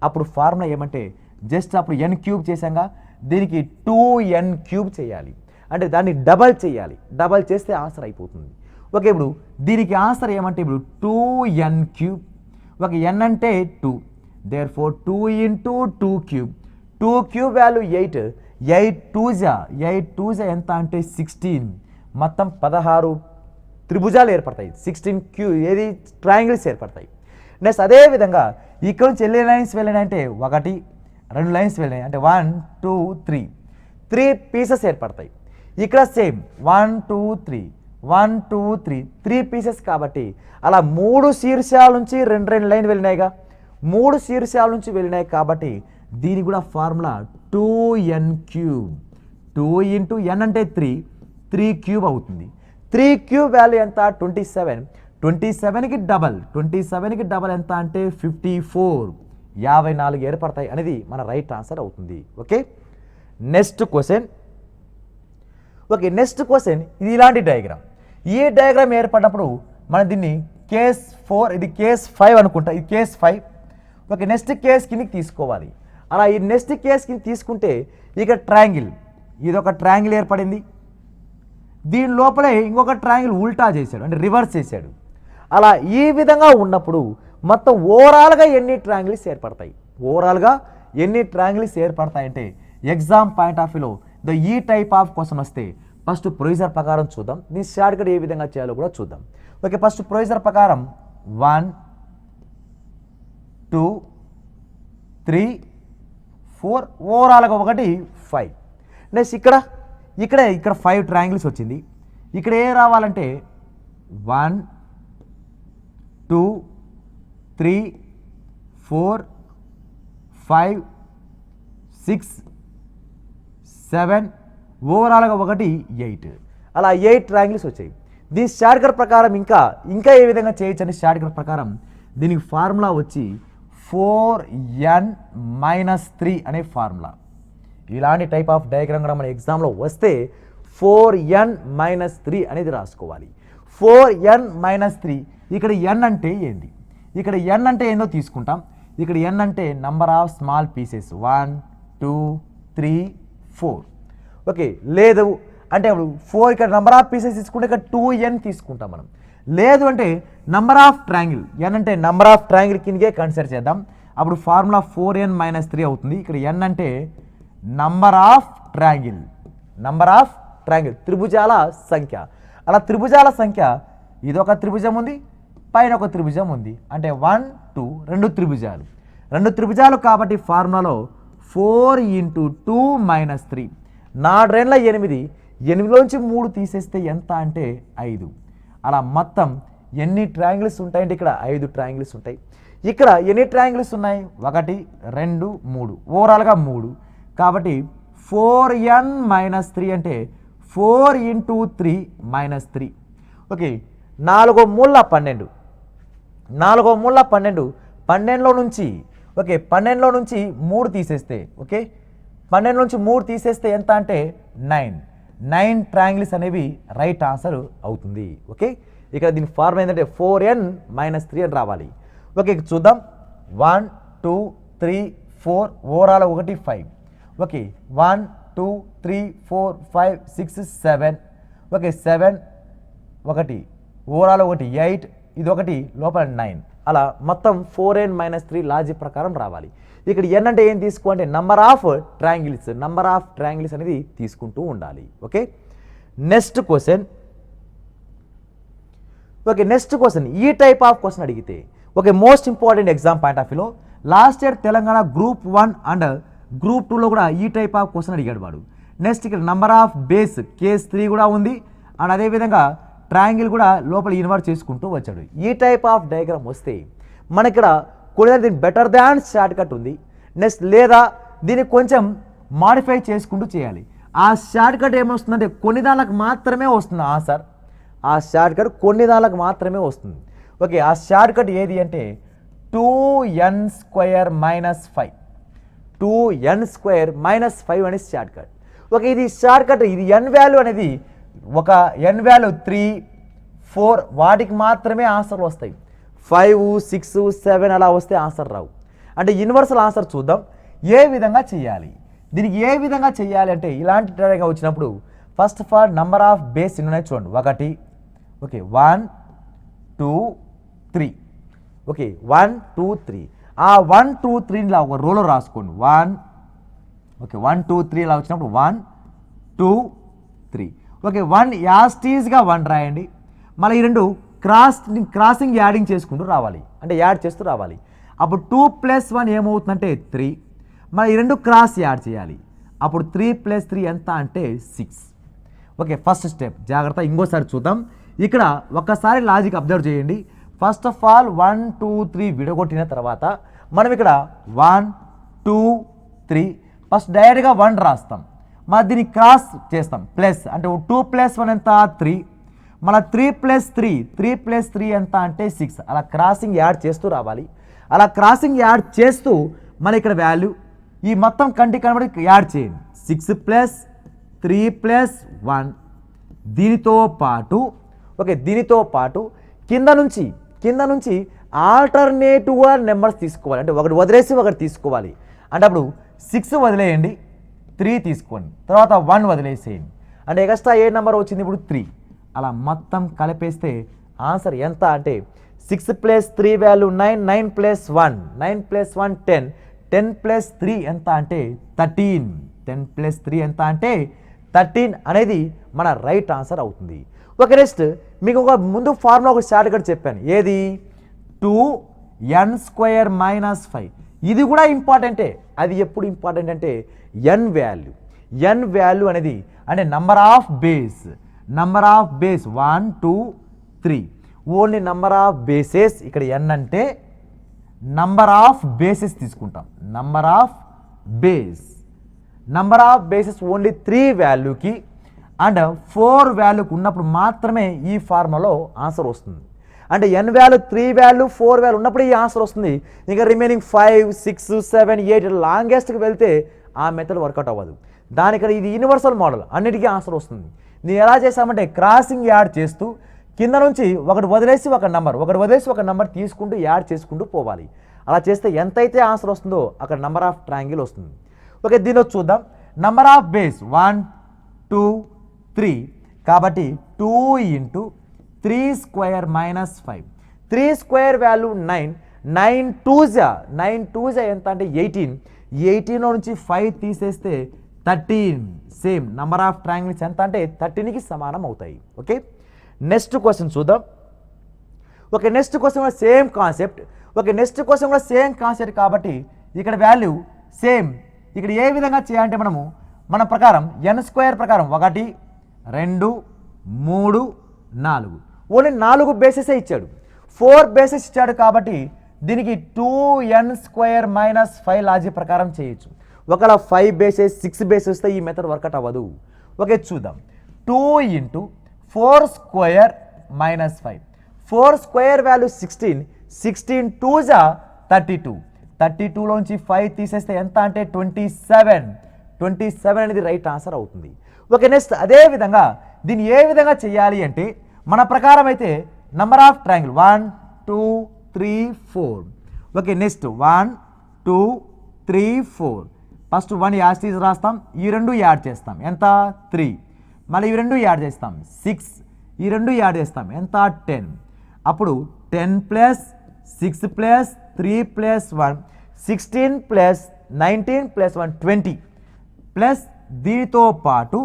అప్పుడు ఫార్ములా ఏమంటే జస్ట్ అప్పుడు n క్యూబ్ చేసాంగా, దీనికి 2n క్యూబ్ చేయాలి, అంటే దాన్ని డబల్ చేయాలి, డబల్ చేస్తే ఆన్సర్ అయిపోతుంది. ఓకే ఇప్పుడు దీనికి ఆన్సర్ ఏమంటే ఇప్పుడు 2n క్యూబ్, ఒక n అంటే 2, దేర్ఫోర్ 2 × 2 క్యూబ్, 2 క్యూబ్ వాల్యూ 8, 8 2 ఎంత అంటే 16, మొత్తం 16 త్రిభుజాలు ఏర్పడతాయి, 16 ఏది ట్రయాంగిల్స్ ఏర్పడతాయి. నెక్స్ట్ అదేవిధంగా ఇక్కడ నుంచి వెళ్ళే లైన్స్ వెళ్ళినాయంటే 1 2 లైన్స్ వెళ్ళినాయి అంటే 1 2 3 పీసెస్ ఏర్పడతాయి. ఇక్కడ సేమ్ 1 2 3 3 పీసెస్ కాబట్టి అలా 3 శీర్షాల నుంచి 2 లైన్ వెళ్ళినాయిగా, 3 శీర్షాల నుంచి వెళ్ళినాయి కాబట్టి దీని కూడా ఫార్ములా 2n క్యూబ్, 2 × n అంటే 3 క్యూబ్ అవుతుంది. 3 క్యూబ్ వాల్యూ ఎంత 27, 27కి డబల్ ఎంత అంటే 54, 54 ఏర్పడతాయి అనేది మన రైట్ ఆన్సర్ అవుతుంది. ఓకే నెక్స్ట్ క్వశ్చన్ ఇది ఇలాంటి డయాగ్రామ్. ఈ డయాగ్రామ్ ఏర్పడినప్పుడు మనం దీన్ని కేస్ 4, ఇది కేస్ 5 అనుకుంటా, ఇది కేస్ 5. ఓకే నెక్స్ట్ కేస్ కిందకి తీసుకోవాలి. అలా ఈ నెక్స్ట్ కేస్ కింద తీసుకుంటే ఇక ట్రయాంగిల్, ఇది ఒక ట్రయాంగిల్ ఏర్పడింది, దీని లోపలే ఇంకొక ట్రయాంగిల్ ఉల్టా చేశాడు అంటే రివర్స్ చేశాడు. అలా ఈ విధంగా ఉన్నప్పుడు మొత్తం ఓవరాల్గా ఎన్ని ట్రయాంగిల్స్ ఏర్పడతాయంటే ఎగ్జామ్ పాయింట్ ఆఫ్ వ్యూలో ఈ టైప్ ఆఫ్ క్వశ్చన్ వస్తే ఫస్ట్ ప్రొసీజర్ ప్రకారం చూద్దాం, దీని షార్ట్ కట్ ఏ విధంగా చేయాలో కూడా చూద్దాం. ఓకే ఫస్ట్ ప్రొసీజర్ ప్రకారం 1 2 3 4 ఓవరాల్గా 1 5. నెక్స్ట్ ఇక్కడ 5 ట్రయాంగిల్స్ వచ్చింది. ఇక్కడ ఏ రావాలంటే 1 2 3 4 5 6 7 ఓవరాల్గా 1 8, అలా 8 ట్రయాంగిల్స్ వచ్చాయి. దీని షార్ట్ కట్ ప్రకారం ఇంకా ఏ విధంగా చేయొచ్చు అని షార్ట్ కట్ ప్రకారం దీనికి ఫార్ములా వచ్చి 4n - 3 అనే ఫార్ములా. ఇలాంటి టైప్ ఆఫ్ డయాగ్రామ్ కూడా మన ఎగ్జామ్లో వస్తే 4n - 3 అనేది రాసుకోవాలి. 4n - 3, ఇక్కడ n అంటే ఏంది, ఇక్కడ n అంటే ఏందో తీసుకుంటాం. ఇక్కడ n అంటే number of small pieces 1 2 3 4. Okay లేదు అంటే ఇప్పుడు 4 ఇక్కడ నంబర్ ఆఫ్ పీసెస్ తీసుకుంటే ఇక్కడ 2n తీసుకుంటాం మనం. లేదు అంటే నంబర్ ఆఫ్ ట్రయాంగిల్, n అంటే నంబర్ ఆఫ్ ట్రయాంగిల్ కిందకే కన్సిడర్ చేద్దాం. అప్పుడు ఫార్ములా 4n - 3 అవుతుంది. ఇక్కడ n అంటే నంబర్ ఆఫ్ ట్రయాంగిల్, త్రిభుజాల సంఖ్య. అలా త్రిభుజాల సంఖ్య, ఇదొక త్రిభుజం ఉంది, పైన ఒక త్రిభుజం ఉంది, అంటే 1 2 2 త్రిభుజాలు కాబట్టి ఫార్ములాలో 4 ఇంటూ 2 మైనస్ 3, 4 8, 8లోంచి 3 తీసేస్తే ఎంత అంటే 5. అలా మొత్తం ఎన్ని ట్రయాంగిల్స్ ఉంటాయంటే ఇక్కడ 5 ట్రయాంగిల్స్ ఉంటాయి. ఇక్కడ ఎన్ని ట్రయాంగిల్స్ ఉన్నాయి? 1 2 3, ఓవరాల్గా 3. కాబట్టి 4n మైనస్ 3 అంటే 4 ఇంటూ 3 మైనస్ 3. ఓకే, 4 మూల 12, 4 మూల 12, 12లో నుంచి ఓకే 12లో నుంచి 3 తీసేస్తే ఓకే 12 నుంచి 3 తీసేస్తే ఎంత అంటే 9 ట్రయాంగిల్స్ అనేవి రైట్ ఆన్సర్ అవుతుంది. ఓకే, ఇక్కడ దీని ఫార్మ్ ఏంటంటే 4n మైనస్ 3 అని రావాలి. ఓకే, చూద్దాం. 1 2 3 4, ఓవరాల్ 1 5. ఓకే, 1 2 3 4 5 6 7. ఓకే, 7 1, ఓవరాల్ 1 8, ఇది 1 లోపల 9. అలా మొత్తం 4n మైనస్ 3 లాజిక్ ప్రకారం రావాలి. ఇక్కడ n అంటే ఏం తీసుకోవాలంటే నంబర్ ఆఫ్ ట్రయాంగిల్స్ అనేది తీసుకుంటూ ఉండాలి. Okay, next question. Okay, next question ఈ టైప్ ఆఫ్ క్వశ్చన్ అడిగితే okay most important exam point of వ్యూలో last year Telangana group 1 and group 2లో కూడా ఈ టైప్ ఆఫ్ క్వశ్చన్ అడిగాడు వాడు. నెక్స్ట్ ఇక్కడ నంబర్ ఆఫ్ బేస్ కేస్ 3 కూడా ఉంది అండ్ అదేవిధంగా ట్రయాంగిల్ కూడా లోపల ఇన్వర్ట్ చేసుకుంటూ వచ్చాడు. ఈ టైప్ ఆఫ్ డయాగ్రామ్ వస్తే మన ఇక్కడ కొన్ని దీని బెటర్ దాన్ షార్ట్ కట్ ఉంది. నెక్స్ట్ లేదా దీన్ని కొంచెం మాడిఫై చేసుకుంటూ చేయాలి. ఆ షార్ట్ కట్ ఏమొస్తుందంటే కొన్ని దానికి మాత్రమే వస్తుంది ఆన్సర్. ఆ షార్ట్ కట్ కొన్ని దానికి మాత్రమే వస్తుంది. ఓకే, ఆ షార్ట్ కట్ ఏది అంటే 2n² మైనస్ 5, 2n² మైనస్ 5 అనేది షార్ట్ కట్. ఓకే, ఇది షార్ట్ కట్. ఇది n వాల్యూ అనేది ఒక n వాల్యూ 3 4 వాటికి మాత్రమే ఆన్సర్లు వస్తాయి. 5 6 7 అలా వస్తే ఆన్సర్ రావు. అంటే యూనివర్సల్ ఆన్సర్ చూద్దాం ఏ విధంగా చేయాలి. దీనికి ఏ విధంగా చేయాలి అంటే ఇలాంటి టైప్గా వచ్చినప్పుడు first of all number of base ఎన్ని ఉన్నాయి చూడండి. 1 ఓకే 1 2 3 ఓకే 1 2 3. ఆ 1 2 3 ఇలా ఒక రోలో రాసుకోండి. 1 ఓకే 1 2 3 ఇలా వచ్చినప్పుడు 1 2 3. ఓకే 1 యాస్టీస్గా 1 రాయండి. మళ్ళీ ఈ రెండు క్రాసింగ్ యాడింగ్ చేసుకుంటూ రావాలి, అంటే యాడ్ చేస్తూ రావాలి. అప్పుడు 2 + 1 ఏమవుతుందంటే 3. మళ్ళీ ఈ రెండు క్రాస్ యాడ్ చేయాలి. అప్పుడు 3 + 3 ఎంత అంటే 6. ఓకే, ఫస్ట్ స్టెప్ జాగ్రత్త. ఇంకోసారి చూద్దాం. ఇక్కడ ఒక్కసారి లాజిక్ అబ్జర్వ్ చేయండి. ఫస్ట్ ఆఫ్ ఆల్ 1 2 3 విడగొట్టిన తర్వాత మనం ఇక్కడ 1 2 3 ఫస్ట్ డైరెక్ట్గా 1 రాస్తాం. మరి దీన్ని క్రాస్ చేస్తాం ప్లస్ అంటే 2 + 1 ఎంత 3. మన 3 + 3 ఎంత అంటే 6. అలా క్రాసింగ్ యాడ్ చేస్తూ రావాలి. అలా క్రాసింగ్ యాడ్ చేస్తూ మన ఇక్కడ వాల్యూ ఈ మొత్తం కంటి కనబడి యాడ్ చేయండి. 6 + 3 + 1. దీనితో పాటు ఓకే దీనితో పాటు కింద నుంచి ఆల్టర్నేటివ్గా నెంబర్స్ తీసుకోవాలి. అంటే ఒకటి వదిలేసి ఒకటి తీసుకోవాలి. అంటే అప్పుడు 6 వదిలేయండి, 3 తీసుకోండి, తర్వాత 1 వదిలేసేయండి. అంటే ఎక్స్ట్రా ఏ నెంబర్ వచ్చింది ఇప్పుడు 3. అలా మొత్తం కలిపేస్తే ఆన్సర్ ఎంత అంటే 6 + 3 వాల్యూ 9, 9 + 1 9 + 1 10, 10 + 3 ఎంత అంటే 13, 10 + 3 ఎంత అంటే 13 అనేది మన రైట్ ఆన్సర్ అవుతుంది. ఓకే, నెక్స్ట్ మీకు ఒక ముందు ఫార్ములా ఒక షార్ట్ కట్ చెప్పాను. ఏది 2n² మైనస్ 5. ఇది కూడా ఇంపార్టెంటే. అది ఎప్పుడు ఇంపార్టెంట్ అంటే n వాల్యూ అనేది అంటే number of base 1 2 3. Only number of bases. ఇక్కడ n అంటే నంబర్ ఆఫ్ బేసెస్ తీసుకుంటాం. నంబర్ ఆఫ్ బేసెస్ ఓన్లీ 3 వాల్యూకి అండ్ 4 వాల్యూకి ఉన్నప్పుడు మాత్రమే ఈ ఫార్ములాలో ఆన్సర్ వస్తుంది. అంటే n వాల్యూ 3 వాల్యూ 4 వాల్యూ ఉన్నప్పుడు ఈ ఆన్సర్ వస్తుంది. ఇంకా రిమైనింగ్ 5 6 7 8 లాంగెస్ట్కి వెళ్తే ఆ మెథడ్ వర్కౌట్ అవ్వదు. దానికన్నా ఇది యూనివర్సల్ మోడల్, అన్నిటికీ ఆన్సర్ వస్తుంది. నేను ఎలా చేసామంటే క్రాసింగ్ యాడ్ చేస్తూ కింద నుంచి ఒకటి వదిలేసి ఒక నెంబర్ తీసుకుంటూ యాడ్ చేసుకుంటూ పోవాలి. అలా చేస్తే ఎంతైతే ఆన్సర్ వస్తుందో అక్కడ నెంబర్ ఆఫ్ ట్రయాంగిల్ వస్తుంది. ఓకే, దీనిలో చూద్దాం. నెంబర్ ఆఫ్ బేస్ 1 2 3 కాబట్టి 2 × 3² మైనస్ 5. 3² వాల్యూ 9, 9 2 ఎంత అంటే 18. 18లో నుంచి 5 తీసేస్తే 13. సేమ్ నెంబర్ ఆఫ్ ట్రయాంగిల్స్ ఎంత అంటే 13కి సమానం అవుతాయి. ఓకే, నెక్స్ట్ క్వశ్చన్ చూద్దాం. ఓకే, నెక్స్ట్ క్వశ్చన్ కూడా సేమ్ కాన్సెప్ట్. కాబట్టి ఇక్కడ వాల్యూ సేమ్ ఇక్కడ ఏ విధంగా చేయాలంటే మన ప్రకారం n స్క్వేర్ ప్రకారం 1 2 3 4 ఓన్లీ 4 బేసెసే ఇచ్చాడు, 4 బేసెస్ ఇచ్చాడు కాబట్టి దీనికి 2n స్క్వేర్ మైనస్ 5 లాజిక్ ప్రకారం చేయొచ్చు. ఒకవేళ 5 బేసెస్ 6 బేసెస్ వస్తే ఈ మెథడ్ వర్కౌట్ అవ్వదు. ఓకే చూద్దాం. 2 into 4 square minus 5, 4 square value 16, 16 2 జా 32, 32లోంచి 5 తీసేస్తే ఎంత అంటే 27, 27 అనేది రైట్ ఆన్సర్ అవుతుంది. ఓకే నెక్స్ట్ అదే విధంగా దీన్ని ఏ విధంగా చేయాలి అంటే మన ప్రకారం అయితే number of triangle 1 2 3 4. Okay next 1 2 3 4, first 1 add తీసి రాస్తాం, ఈ 2 యాడ్ చేస్తాం ఎంత 3, మళ్ళీ ఈ 2 యాడ్ చేస్తాం 6, ఈ 2 యాడ్ చేస్తాం ఎంత 10. అప్పుడు 10 plus 6 plus 3 plus 1 16 plus 19 plus 1 20 plus దీనితో పాటు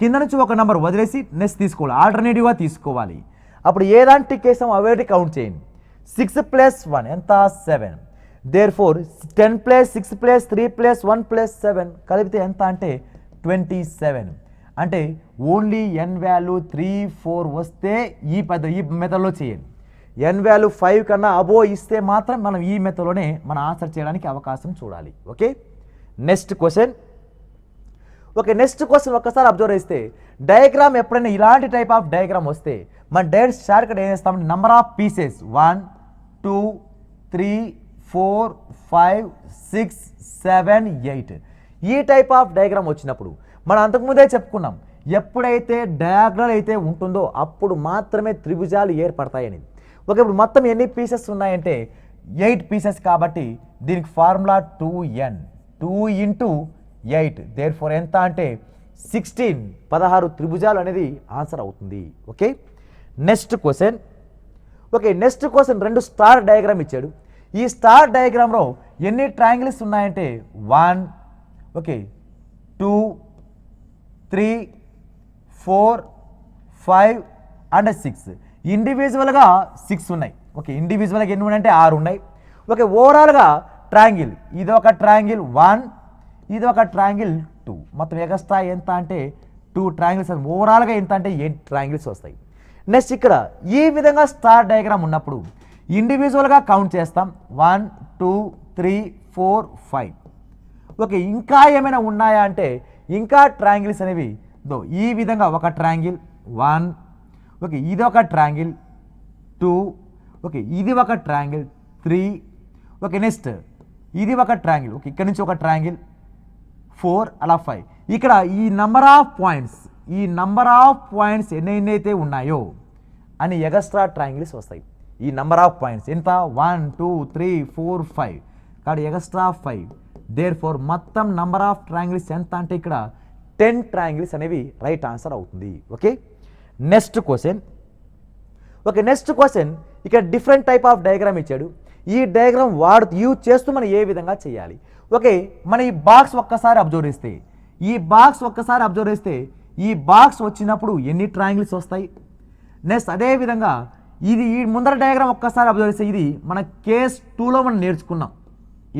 కింద నుంచి ఒక నెంబర్ వదిలేసి నెక్స్ట్ తీసుకోవాలి, ఆల్టర్నేటివ్గా తీసుకోవాలి. అప్పుడు ఏ దాంట్లో కేసాం అవేటి కౌంట్ చేయండి. 6 ప్లస్ 1 ఎంత 7, therefore 10 plus 6 plus 3 plus 1 plus 7 కలిపితే ఎంత అంటే 27. అంటే ఓన్లీ n వాల్యూ 3 4 వస్తే ఈ మెథడ్లో చేయండి. n వాల్యూ 5 కన్నా అబో ఇస్తే మాత్రం మనం ఈ మెథడ్లోనే మన ఆన్సర్ చేయడానికి అవకాశం చూడాలి. Okay next question. Okay next question ఒక్కసారి అబ్జర్వ్ చేస్తే డయాగ్రామ్ ఎప్పుడైనా ఇలాంటి టైప్ ఆఫ్ డయాగ్రామ్ వస్తే మన డైరెక్ట్ షార్ట్కట్ ఏం చేస్తామంటే నెంబర్ ఆఫ్ పీసెస్ 1 2 3 4 5 6 7 8 ఈ టైప్ ఆఫ్ డయాగ్రామ్ వచ్చినప్పుడు మనం అంతకుముందే చెప్పుకున్నాం, ఎప్పుడైతే డయాగ్రామ్ అయితే ఉంటుందో అప్పుడు మాత్రమే త్రిభుజాలు ఏర్పడతాయని. ఓకే ఇప్పుడు మొత్తం ఎన్ని పీసెస్ ఉన్నాయంటే 8 పీసెస్ కాబట్టి దీనికి formula 2n, 2 into 8 there four ఎంత అంటే 16 త్రిభుజాలు అనేది ఆన్సర్ అవుతుంది. Okay next question. Okay next question 2 star diagram ఇచ్చాడు. ఈ స్టార్ డయాగ్రామ్లో ఎన్ని ట్రయాంగిల్స్ ఉన్నాయంటే 1 ఓకే 2 3 4 5 అండ్ 6. ఇండివిజువల్గా 6 ఉన్నాయి. ఓకే ఇండివిజువల్గా ఎన్ని ఉన్నాయంటే 6 ఉన్నాయి. ఓకే ఓవరాల్గా ట్రయాంగిల్ ఇది ఒక ట్రయాంగిల్ 1, ఇది ఒక ట్రయాంగిల్ 2, మొత్తం ఎగస్ట్రా ఎంత అంటే 2 ట్రయాంగిల్స్. ఓవరాల్గా ఎంత అంటే 8 ట్రయాంగిల్స్ వస్తాయి. నెక్స్ట్ ఇక్కడ ఈ విధంగా స్టార్ డయాగ్రామ్ ఉన్నప్పుడు ఇండివిజువల్గా కౌంట్ చేస్తాం 1 2 3 4 5. ఓకే ఇంకా ఏమైనా ఉన్నాయా అంటే ఇంకా ట్రయాంగిల్స్ అనేవి ఈ విధంగా ఒక ట్రయాంగిల్ 1, ఓకే ఇది ఒక ట్రయాంగిల్ 2, ఓకే ఇది ఒక ట్రయాంగిల్ 3, ఓకే నెక్స్ట్ ఇది ఒక ట్రయాంగిల్, ఓకే ఇక్కడ నుంచి ఒక ట్రయాంగిల్ 4 అలా 5. ఇక్కడ ఈ నంబర్ ఆఫ్ పాయింట్స్ ఎన్నైతే ఉన్నాయో అని ఎగస్ట్రా ట్రయాంగిల్స్ వస్తాయి. ఈ నంబర్ ఆఫ్ పాయింట్స్ ఎంత 1 2 3 4 5 కాబట్టి ఎగస్ట్రా 5. దేర్ ఫోర్ మొత్తం నంబర్ ఆఫ్ ట్రయాంగిల్స్ ఎంత అంటే ఇక్కడ 10 ట్రయాంగిల్స్ అనేవి రైట్ ఆన్సర్ అవుతుంది. Okay next question. Okay next question ఇక్కడ డిఫరెంట్ టైప్ ఆఫ్ డయాగ్రామ్ ఇచ్చాడు. ఈ డయాగ్రామ్ యూజ్ చేస్తూ మనం ఏ విధంగా చేయాలి. ఓకే మన ఈ బాక్స్ ఒక్కసారి అబ్జర్వ్ చేస్తే ఈ బాక్స్ వచ్చినప్పుడు ఎన్ని ట్రయాంగిల్స్ వస్తాయి. నెక్స్ట్ అదేవిధంగా ఇది ఈ ముందర డయాగ్రామ్ ఒక్కసారి అబ్జర్వ్ చేస్తే ఇది మన కేస్ 2లో మనం నేర్చుకున్నాం.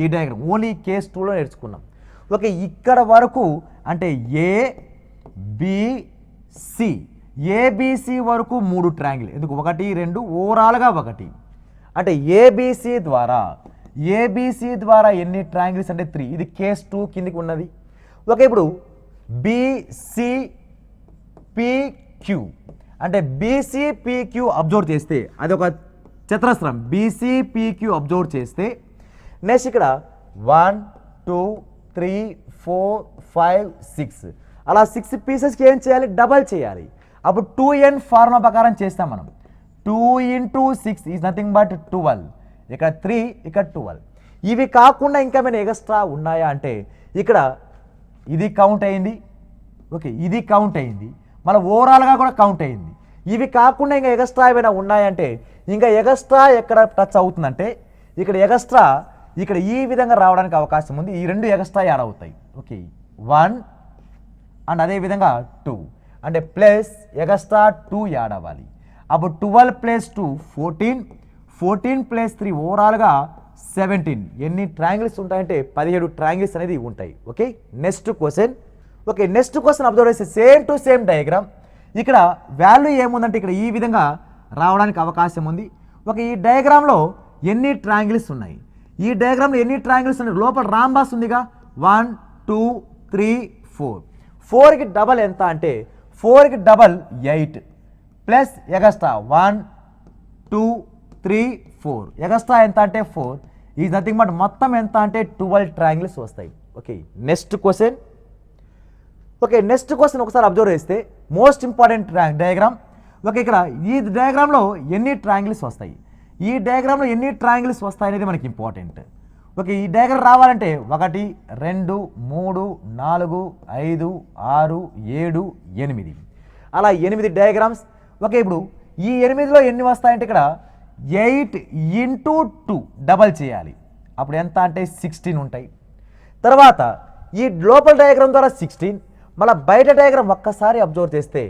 ఈ డయాగ్రామ్ ఓన్లీ కేస్ 2లో నేర్చుకున్నాం. ఓకే ఇక్కడ వరకు అంటే ఏబిసి వరకు 3 ట్రయాంగిల్, ఎందుకు 1 2 ఓవరాల్గా 1 అంటే ఏబిసి ద్వారా ఎన్ని ట్రయాంగిల్స్ అంటే 3. ఇది కేస్ 2 కిందికి ఉన్నది. ఓకే ఇప్పుడు బీసీపీక్యూ అంటే బీసీపీక్యూ అబ్జర్వ్ చేస్తే అది ఒక చతురస్రం. బీసీపీక్యూ అబ్జర్వ్ చేస్తే నెక్స్ట్ ఇక్కడ 1 2 3 4 5 6 అలా 6 పీసెస్కి ఏం చేయాలి డబల్ చేయాలి. అప్పుడు 2n ఫార్ములా ప్రకారం చేస్తాం మనం. 2 ఇంటూ 6 ఈజ్ నథింగ్ బట్ 12, ఇక్కడ 3 ఇక్కడ 12. ఇవి కాకుండా ఇంకా ఏమైనా ఎక్స్ట్రా ఉన్నాయా అంటే ఇక్కడ ఇది కౌంట్ అయింది, ఓకే ఇది కౌంట్ అయింది, మళ్ళీ ఓవరాల్గా కూడా కౌంట్ అయింది. ఇవి కాకుండా ఇంకా ఎక్స్ట్రా ఏమైనా ఉన్నాయంటే ఇంకా ఎక్స్ట్రా ఎక్కడ టచ్ అవుతుందంటే ఇక్కడ ఎక్స్ట్రా ఇక్కడ ఈ విధంగా రావడానికి అవకాశం ఉంది. ఈ 2 ఎక్స్ట్రా యాడ్ అవుతాయి. ఓకే 1 అండ్ అదేవిధంగా 2 అంటే ప్లస్ ఎక్స్ట్రా 2 యాడ్ అవ్వాలి. అప్పుడు 12 ప్లస్ 2 14, 14 ప్లస్ 3 ఓవరాల్గా 17. ఎన్ని ట్రయాంగిల్స్ ఉంటాయంటే 17 ట్రయాంగిల్స్ అనేది ఉంటాయి. Okay, next question. Okay, next question observe చేస్తే సేమ్ టు సేమ్ డయాగ్రామ్. ఇక్కడ వాల్యూ ఏముందంటే ఇక్కడ ఈ విధంగా రావడానికి అవకాశం ఉంది. ఓకే, ఈ డయాగ్రామ్లో ఎన్ని ట్రయాంగిల్స్ ఉన్నాయి, ఈ డయాగ్రామ్లో ఎన్ని ట్రయాంగిల్స్ ఉన్నాయి, లోపల రాంబాస్ ఉందిగా 1 2 3 4. 4కి డబల్ ఎంత అంటే 4కి డబల్ 8 ప్లస్ ఎగస్ట్రా 1 2 3 4 ఎగస్ట్రా ఎంత అంటే 4 ఈజ్ నథింగ్ బట్ మొత్తం ఎంత అంటే 12 ట్రయాంగిల్స్ వస్తాయి. Okay, next question. Okay, next question ఒకసారి అబ్జర్వ్ చేస్తే మోస్ట్ ఇంపార్టెంట్ డయాగ్రామ్. ఓకే, ఇక్కడ ఈ డయాగ్రామ్లో ఎన్ని ట్రయాంగిల్స్ వస్తాయి, ఈ డయాగ్రామ్లో ఎన్ని ట్రయాంగిల్స్ వస్తాయి అనేది మనకి ఇంపార్టెంట్. ఓకే, ఈ డయాగ్రామ్ రావాలంటే 1 2 3 4 5 6 7 8 అలా 8 డయాగ్రామ్స్. ఓకే, ఇప్పుడు ఈ 8లో ఎన్ని వస్తాయంటే ఇక్కడ 8 × 2 డబల్ చేయాలి, అప్పుడు ఎంత అంటే 16 ఉంటాయి. తర్వాత ఈ లోపల డయాగ్రామ్ ద్వారా 16, మళ్ళీ బయట డయాగ్రామ్ ఒక్కసారి అబ్జర్వ్ చేస్తే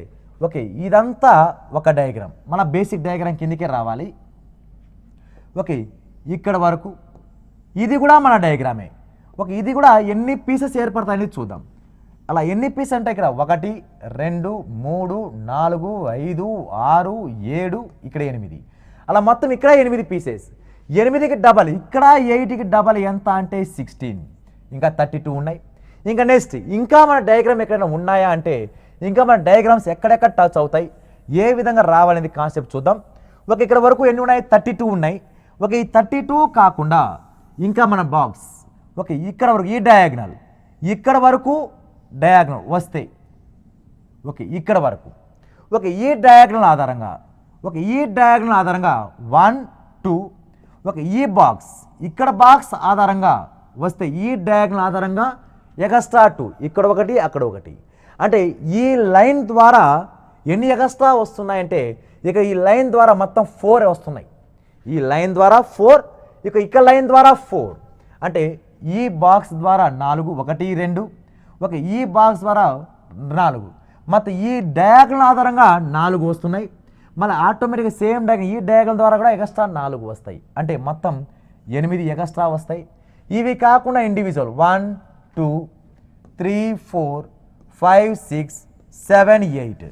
ఓకే ఇదంతా ఒక డయాగ్రామ్, మన బేసిక్ డయాగ్రామ్ కిందకే రావాలి. ఓకే, ఇక్కడ వరకు ఇది కూడా మన డయాగ్రామే. ఓకే, ఇది కూడా ఎన్ని పీసెస్ ఏర్పడతాయని చూద్దాం. అలా ఎన్ని పీసెస్ అంటే ఇక్కడ 1 2 3 4 5 6 7 ఇక్కడ 8, అలా మొత్తం ఇక్కడ 8 పీసెస్. 8కి డబల్ ఇక్కడ 8కి డబల్ ఎంత అంటే 16, ఇంకా 32 ఉన్నాయి. ఇంకా నెక్స్ట్ ఇంకా మన డయాగ్రామ్ ఎక్కడైనా ఉన్నాయా అంటే ఇంకా మన డయాగ్రామ్స్ ఎక్కడెక్కడ టచ్ అవుతాయి, ఏ విధంగా రావాలనేది కాన్సెప్ట్ చూద్దాం. ఓకే, ఇక్కడ వరకు ఎన్ని ఉన్నాయి 32 ఉన్నాయి. ఓకే, ఈ 32 కాకుండా ఇంకా మన బాక్స్. ఓకే, ఇక్కడ వరకు ఈ డయాగ్నల్ ఇక్కడ వరకు డయాగ్నల్ వస్తాయి. ఓకే, ఇక్కడ వరకు. ఓకే, ఈ డయాగ్నల్ ఆధారంగా ఈ డయాగ్నల్ ఆధారంగా 1 2. ఓకే, ఈ బాక్స్ ఇక్కడ బాక్స్ ఆధారంగా వస్తే ఈ డయాగ్నల్ ఆధారంగా ఎగస్ట్రా 2 ఇక్కడ 1 అక్కడ 1. అంటే ఈ లైన్ ద్వారా ఎన్ని ఎగస్ట్రా వస్తున్నాయంటే ఇక ఈ లైన్ ద్వారా మొత్తం 4 వస్తున్నాయి. ఈ లైన్ ద్వారా 4, ఇక ఇక్కడ లైన్ ద్వారా 4, అంటే ఈ బాక్స్ ద్వారా 4 1 2. ఓకే, ఈ బాక్స్ ద్వారా 4, మొత్తం ఈ డయాగ్నల్ ఆధారంగా 4 వస్తున్నాయి. మళ్ళీ ఆటోమేటిక్గా సేమ్ డయాగ్నల్ ఈ డయాగ్నల్ ద్వారా కూడా ఎగస్ట్రా 4 వస్తాయి, అంటే మొత్తం 8 ఎగస్ట్రా వస్తాయి. ఇవి కాకుండా ఇండివిజువల్ 1 2 3 4 5 6 7 8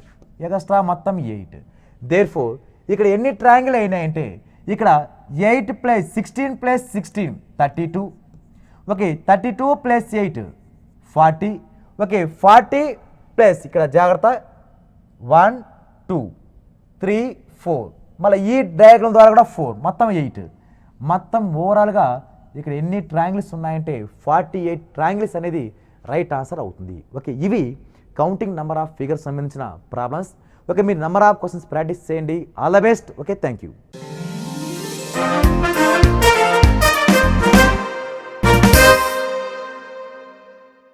ఎగస్ట్రా మొత్తం 8. దేర్ఫోర్ ఇక్కడ ఎన్ని ట్రయాంగిల్ అయినాయంటే ఇక్కడ 8 + 16 + 16 32. ఓకే, 32 + 8 40. ఓకే, 40 ప్లస్ ఇక్కడ జాగ్రత్త 1 2 3 4, మళ్ళీ ఈ డయాగ్రామ్ ద్వారా కూడా 4, మొత్తం 8. మొత్తం ఓవరాల్గా ఇక్కడ ఎన్ని ట్రయాంగిల్స్ ఉన్నాయంటే 48 ట్రయాంగిల్స్ అనేది రైట్ ఆన్సర్ అవుతుంది. ఓకే, ఇవి కౌంటింగ్ నెంబర్ ఆఫ్ ఫిగర్స్ సంబంధించిన ప్రాబ్లమ్స్. ఓకే, మీరు నెంబర్ ఆఫ్ క్వశ్చన్స్ ప్రాక్టీస్ చేయండి. All the best. Okay, thank you.